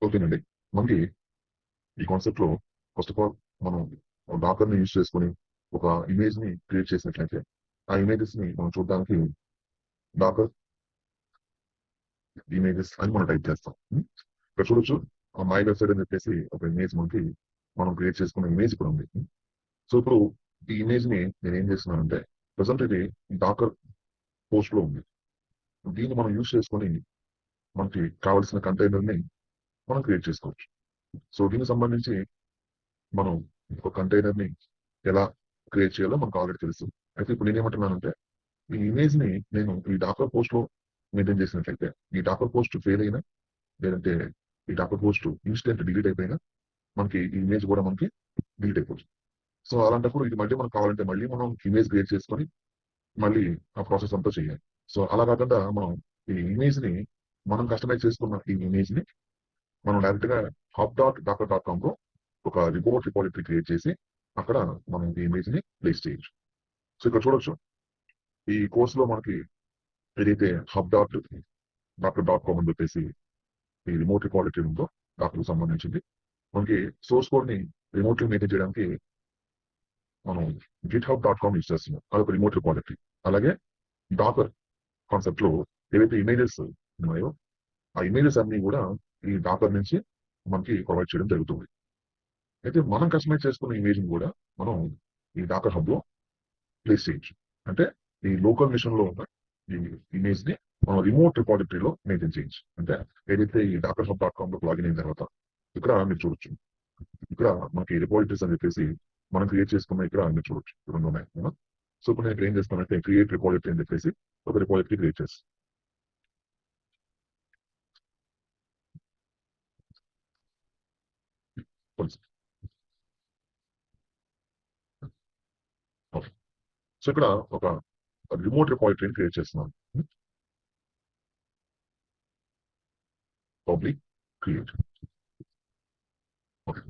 ఓకేనండి. మనకి ఈ కాన్సెప్ట్‌లో ఫస్ట్ ఆఫ్ ఆల్ మనం డాకర్‌ని యూజ్ చేసుకొని ఒక ఇమేజ్‌ని క్రియేట్ చేసినట్లయితే, ఆ ఇమేజెస్‌ని మనం చూడడానికి డాకర్ ఇమేజెస్ అని మనం టైప్ చేస్తాం. ఇక్కడ చూడొచ్చు మై వెబ్‌సైట్ అని చెప్పేసి ఒక ఇమేజ్ మనకి మనం క్రియేట్ చేసుకున్న ఇమేజ్ ఇక్కడ ఉంది. సో, ఇప్పుడు ఈ ఇమేజ్‌ని నేనేం చేస్తున్నానంటే ప్రెజెంట్ ఇది డాకర్ పోస్ట్‌లో ఉంది. దీన్ని మనం యూజ్ చేసుకొని మనకి కావాల్సిన కంటైనర్‌ని మనం క్రియేట్ చేసుకోవచ్చు. సో, దీనికి సంబంధించి మనం ఒక కంటైనర్‌ని ఎలా క్రియేట్ చేయాలో మనకు ఆల్రెడీ తెలుసు. అయితే ఇప్పుడు నేనేమంటున్నానంటే, ఈ ఇమేజ్‌ని నేను ఈ డాకర్ పోస్ట్‌లో మెయింటైన్ చేసినట్లయితే, ఈ డాకర్ పోస్ట్ ఫెయిల్ అయినా, లేదంటే ఈ డాకర్ పోస్ట్ ఇన్‌స్టంట్ డిలీట్ అయిపోయినా, మనకి ఈ ఇమేజ్ కూడా మనకి డిలీట్ అయిపోతుంది. సో, అలాంటప్పుడు ఇది మళ్ళీ మనకు కావాలంటే మళ్ళీ మనం ఇమేజ్ క్రియేట్ చేసుకొని, మళ్ళీ ఆ ప్రాసెస్ అంతా చేయాలి. సో, అలా కాకుండా మనం ఈ ఇమేజ్‌ని మనం కస్టమైజ్ చేసుకున్న ఈ ఇమేజ్‌ని మనం డైరెక్ట్‌గా hub.docker.comలో ఒక రిపోజిటరీ క్రియేట్ చేసి, అక్కడ మనం ఈ ఇమేజ్‌ని ప్లేస్ చేయొచ్చు. సో, ఇక్కడ చూడొచ్చు. ఈ కోర్స్‌లో మనకి ఏదైతే hub.docker.com అని చెప్పేసి ఈ రిమోట్ రిపాజిటరీ ఉందో డాక్‌కి సంబంధించింది. మనకి సోర్స్ కోడ్‌ని రిమోట్‌లీ మెయింటైన్ చేయడానికి మనం github.com యూజ్ చేస్తున్నాం. అదొక రిమోట్ రిపాజిటరీ. అలాగే డాకర్ కాన్సెప్ట్‌లో ఏవైతే ఇమేజెస్ ఉన్నాయో, ఆ ఇమేజెస్ అన్నీ కూడా ఈ డాకర్ నుంచి మనకి ప్రొవైడ్ చేయడం జరుగుతుంది. అయితే మనం కస్టమైజ్ చేసుకున్న ఇమేజ్‌ని కూడా మనం ఈ డాకర్ హబ్‌లో ప్లేస్ చేయొచ్చు. అంటే ఈ లోకల్ మిషన్‌లో ఉన్న ఈ ఇమేజ్‌ని మనం రిమోట్ రిపాజిటరీలో మెయింటైన్ చేయొచ్చు. అంటే ఏదైతే ఈ డాకర్ హబ్.కామ్‌లోకి లాగిన్ అయిన తర్వాత ఇక్కడ మీరు చూడొచ్చు. ఇక్కడ మనకి రిపాజిటరీస్ అని చెప్పేసి మనం క్రియేట్ చేసుకున్న ఇక్కడ మీరు చూడొచ్చు. 2 ఉన్నాయి. సో, ఇప్పుడు నేను ఇక్కడ ఏం చేస్తానంటే క్రియేట్ రిపాజిటరీ అని చెప్పేసి ఒక రిపాజిటరీ క్రియేట్ చేస్తాను. ఓకే. సో, ఇక్కడ ఒక రిమోట్ రిపాజిటరీని క్రియేట్ చేస్తున్నాను. Public create. ఓకే.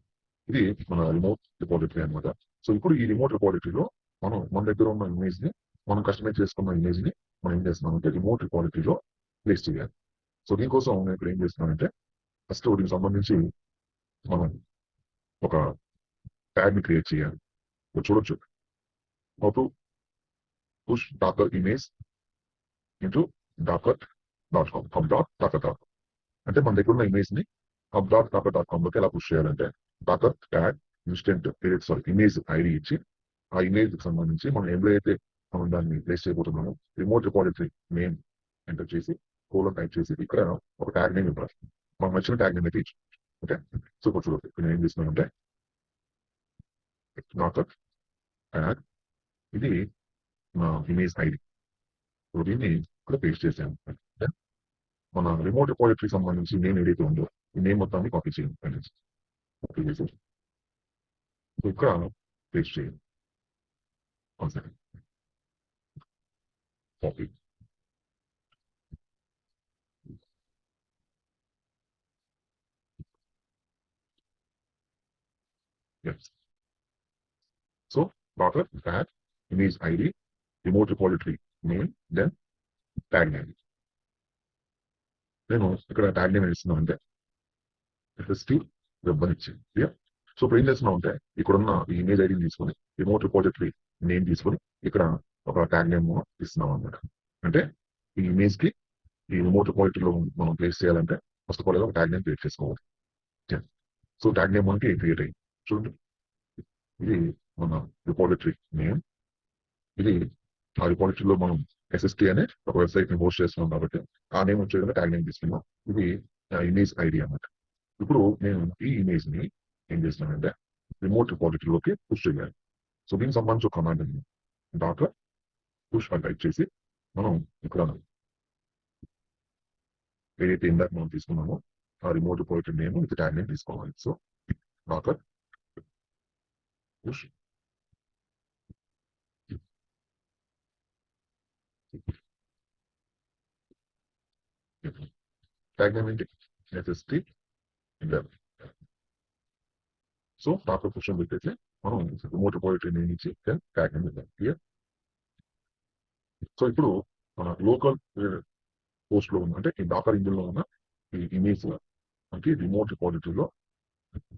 ఇది మన రిమోట్ రిపాజిటరీ అనమాట. సో, ఇప్పుడు ఈ రిమోట్ రిపాజిటరీలో మనం మన దగ్గర ఉన్న ఇమేజ్‌ని మనం కస్టమైజ్ చేసుకున్న ఇమేజ్‌ని మనం ఏం చేస్తున్నామంటే రిమోట్ రిపాజిటరీలో ప్లేస్ చేయాలి. సో, దీనికోసం నేను ఇక్కడ ఏం చేస్తున్నానంటే ఫస్ట్ దీనికి సంబంధించి మనం ఒక ట్యాగ్‌ని క్రియేట్ చేయాలి. ఇక్కడ చూడొచ్చు. How to push docker image into docker.com hub.docker.com అంటే మన దగ్గర ఉన్న ఇమేజ్‌ని hub.docker.comలోకి ఎలా పుష్ చేయాలంటే డాకర్ ట్యాగ్ ఇమేజ్ ఐడి ఇచ్చి ఆ ఇమేజ్‌కి సంబంధించి మనం ఎవరైతే మనం దాన్ని ప్లేస్ చేయబోతున్నామో రిమోట్ రిపాజిటరీ నేమ్ ఎంటర్ చేసి కోలన్ టైప్ చేసి ఇక్కడ ఒక ట్యాగ్ నేమ్ ఇవ్వాలి. మనకు నచ్చిన ట్యాగ్ నేమ్ అయితే ఇచ్చు. ఓకే. సో, ఇప్పుడు చూడండి. ఇప్పుడు నేను ఏం చేస్తున్నానంటే డాకర్ ట్యాగ్ ఇది నా ఇమేజ్ ఐడి. సో, దీన్ని ఇక్కడ పేస్ట్ చేశాను. అంటే మన రిమోట్ రిపాజిటరీకి సంబంధించి నేమ్ ఏదైతే ఉందో ఈ నేమ్ మొత్తాన్ని కాపీ చేయండి. కాపీ చేసి సో, ఇక్కడ పేస్ట్ చేయండి. One second. Copy. yes. So, docker tag image ID remote repository name then tag name. నేను ఇక్కడ ట్యాగ్ నేమ్ ఇస్తున్నాను అంటే ఎస్ఎస్టీ వెబ్ అని ఇచ్చింది. క్లియర్. సో, ఇప్పుడు ఏం చేస్తున్నాం అంటే ఇక్కడున్న ఈ ఇమేజ్ ఐడిని తీసుకొని రిమోట్ రిపాజిటరీ నేమ్ తీసుకొని ఇక్కడ ఒక ట్యాగ్ నేమ్ ఇస్తున్నాం అనమాట. అంటే ఈ ఇమేజ్ కి ఈ రిమోట్ రిపాజిటరీలో మనం ప్లేస్ చేయాలంటే ఫస్ట్ ఆఫ్ ఆల్ ఒక ట్యాగ్ నేమ్ క్రియేట్ చేసుకోవాలి. సో, ట్యాగ్ నేమ్ మనకి క్రియేట్ అయ్యింది. చూడండి. ఇది మన రిపాజిటరీ నేమ్. ఇది ఆ రిపాజిటరీలో మనం ఎస్ఎస్టీ అనే ఒక వెబ్సైట్ ని హోస్ట్ చేస్తున్నాం కాబట్టి ఆ నేమ్ వచ్చే విధంగా ట్యాగ్ నేమ్ తీసుకున్నాం. ఇది ఇమేజ్ ఐడి అన్నమాట. ఇప్పుడు నేను ఈ ఇమేజ్ ని ఏం చేస్తున్నానంటే రిమోట్ రిపాజిటరీలోకి పుష్ చేయాలి. సో, దీనికి సంబంధించి ఒక కమాండ్ ఉంది. డాకర్ పుష్ అని టైప్ చేసి మనం ఇక్కడ ఏదైతే ఇందాక మనం తీసుకున్నామో ఆ remote repository name with tag name తీసుకోవాలి. So, docker push tag name ఏంటి SST web. So, docker push అని పెట్టేసి మనం రిమోట్ రిపాజిటరీ నేమ్ ఇచ్చి ట్యాగ్ నేమ్ ఇద్దాం. క్లియర్. సో, ఇప్పుడు మన లోకల్ పోస్ట్ లో ఉన్న అంటే ఈ డాకర్ ఇంజిన్ లో ఉన్న ఈ ఇమేజ్ మనకి రిమోట్ రిపాజిటరీలో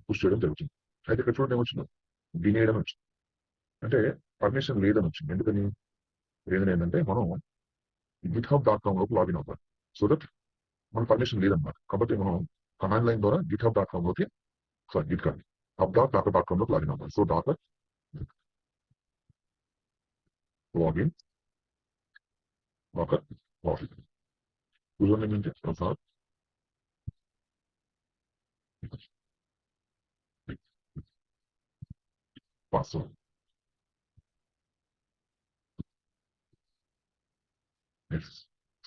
పుష్ చేయడం జరుగుతుంది. అయితే ఇక్కడ చూడండి ఏమొచ్చిందో డినేడ్ అని వచ్చింది. అంటే పర్మిషన్ లేదని వచ్చింది. ఎందుకని రీజన్ ఏంటంటే మనం github.com లోకి లాగిన్ అవ్వాలి. సో దట్ మన పర్మిషన్ లేదన్నమాట. కాబట్టి మనం కమాండ్ లైన్ ద్వారా github.com లోకి గిట్ కాదు hub.docker.com లోకి లాగిన్ అవ్వాలి. So docker login docker login username ఏంటి Prasad password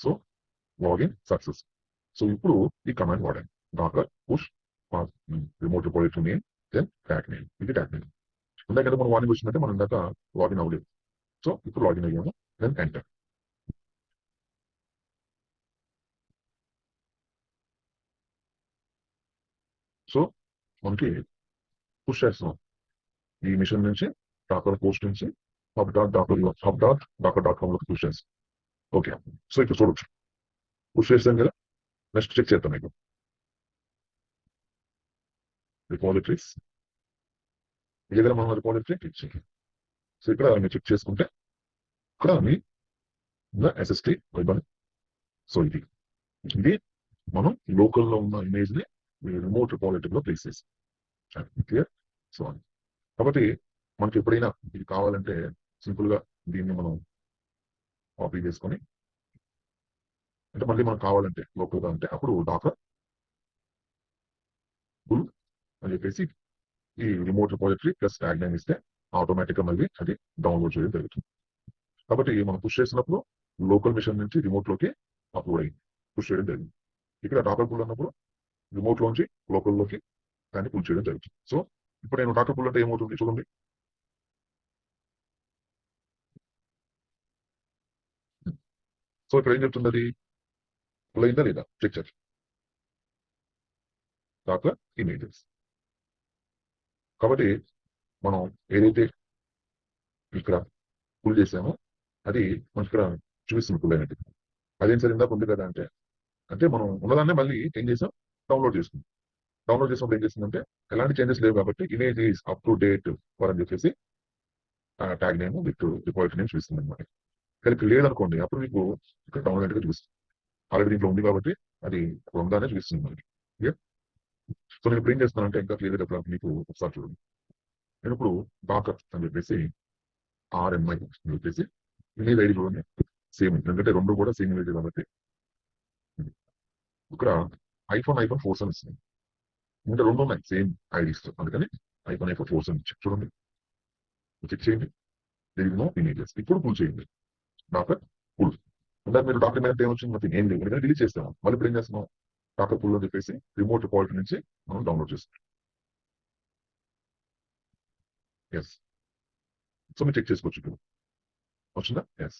so login success. So ఇప్పుడు ఈ కమాండ్ వాడాను docker push remote repository name then tag name. ఇది ట్యాగ్ నేమ్. ఇందాక మనం వార్నింగ్ వచ్చిందంటే మనం ఇందాక లాగిన్ అవ్వలేదు. సో ఇప్పుడు లాగిన్ అయ్యాము దెన్ ఎంటర్. సో మనకి పుష్ చేస్తున్నాం ఈ మిషన్ నుంచి డాకర్ పోస్ట్ నుంచి hub.docker.com లోకి పుష్ చేస్తాం. ఓకే, సో ఇప్పుడు చూడొచ్చు పుష్ చేస్తాం కదా. నెక్స్ట్ చెక్ చేద్దాం మీకు రిపాజిటరీస్ ఏదైనా మనం రిపాజిటరీ క్లిక్ చేయాలి. సో ఇక్కడ మీరు చెక్ చేసుకుంటే ఇక్కడ మీ ఎస్ఎస్టీ వైబన్. సో ఇది మనం లోకల్లో ఉన్న ఇమేజ్ ని రిమోట్ రిపాజిటరీలో ప్లేస్ చేసి క్లియర్. సో కాబట్టి మనకి ఎప్పుడైనా ఇది కావాలంటే సింపుల్ గా దీన్ని మనం కాపీ చేసుకొని అంటే మళ్ళీ మనకు కావాలంటే లోకల్ గా అంటే అప్పుడు డాకర్ పుల్ అని చెప్పేసి ఈ remote repository plus tag name ఇస్తే ఆటోమేటిక్ గా మళ్ళీ అది డౌన్లోడ్ చేయడం జరుగుతుంది. కాబట్టి మనం పుష్ చేసినప్పుడు లోకల్ మిషన్ నుంచి రిమోట్ లోకి అప్లోడ్ అయింది, పుష్ చేయడం జరిగింది. ఇక్కడ డాకర్ పుల్ అన్నప్పుడు రిమోట్ లోంచి లోకల్ లోకి దాన్ని పుల్ చేయడం జరుగుతుంది. సో ఇప్పుడు నేను డాకర్ పుల్ అంటే ఏమవుతుంది చూడండి. సో ఇప్పుడు ఏం చెప్తుంది అది పుల్ అయిందా లేదా చెక్ చేయాలి. Docker images. కాబట్టి మనం ఏదైతే ఇక్కడ పుల్ చేసామో అది మనకి ఇక్కడ చూపిస్తుంది పుల్ అయినట్టు. అదేం సరే ఇందాక ఉంది కదా అంటే అంటే మనం ఉన్నదాన్నే మళ్ళీ ఏం చేసాం డౌన్లోడ్ చేసుకుందాం. డౌన్లోడ్ చేసినప్పుడు ఏం చేస్తుందంటే ఎలాంటి చేంజెస్ లేవు కాబట్టి image is up to date for అని చెప్పేసి tag name with repository name చూపిస్తుంది అనమాట. కలిపి లేదనుకోండి అప్పుడు మీకు ఇక్కడ డౌన్లోడ్ గా చూపిస్తుంది. ఆల్రెడీ దీంట్లో ఉంది కాబట్టి అది ఉందానే చూపిస్తుంది మనకి. సో నేను ఇప్పుడు ఏం చేస్తున్నానంటే ఇంకా క్లియర్ గా మీకు ఒకసారి చూడండి. నేను ఇప్పుడు డాకర్ అని చెప్పేసి RMI అని చెప్పేసి ఇమేజ్ ఐడి చూడండి సేమ్, ఎందుకంటే రెండు కూడా సేమ్ ఇమేజ్ కాబట్టి ఇక్కడ ఐఫోన్ 4 అని ఇస్తుంది. ఇంకా రెండు ఉన్నాయి సేమ్ ఐడీస్, అందుకని ఐఫోన్ 4 అని ఇచ్చి చూడండి. చెక్ చేయండి, నో ఇమేజెస్. ఇప్పుడు పుల్ చేయండి డాకర్ పుల్. ఇందాక మీరు డాకర్ మీద ఏమొచ్చింది మరి ఏం లేదు, ఎందుకంటే డిలీట్ చేస్తాము. మళ్ళీ ఇప్పుడు ఏం చేస్తున్నాం డాకర్ పుల్ అని చెప్పేసి రిమోట్ రిపాజిటరీ నుంచి మనం డౌన్లోడ్ చేస్తాం. ఎస్, సో మీరు చెక్ చేసుకోవచ్చు ఇప్పుడు వచ్చిందా. ఎస్,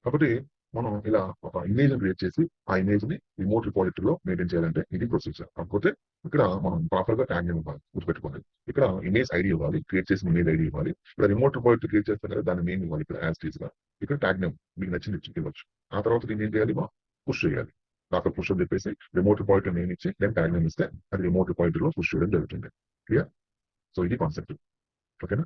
కాబట్టి మనం ఇలా ఒక ఇమేజ్ క్రియేట్ చేసి ఆ ఇమేజ్ ని రిమోట్ రిపాజిటరీలో మెయింటైన్ చేయాలంటే ఇది ప్రొసీజర్. కాకపోతే ఇక్కడ మనం ప్రాపర్ గా ట్యాగ్ నేమ్ ఇవ్వాలి, గుర్తుపెట్టుకోండి. ఇక్కడ ఇమేజ్ ఐడి ఇవ్వాలి, క్రియేట్ చేసిన ఇమేజ్ ఐడి ఇవ్వాలి. ఇక్కడ రిమోట్ రిపాజిటరీ క్రియేట్ చేస్తాం కదా దాని నేమ్ ఇవ్వాలి ఇక్కడ యాజ్ టీజ్ గా. ఇక్కడ ట్యాగ్ నేమ్ మీకు నచ్చింది ఇవ్వచ్చు. ఆ తర్వాత దీన్ని ఏం చేయాలి పుష్ చేయాలి. డాకర్ పుష్ అని చెప్పేసి రిమోట్ రిపాజిటరీ నేమ్ ఇచ్చి నేను ట్యాగ్ నేమ్ ఇస్తే అది రిమోట్ రిపాజిటరీలో పుష్ చేయడం జరుగుతుంది. క్లియర్. సో ఇది కాన్సెప్ట్. ఓకేనా.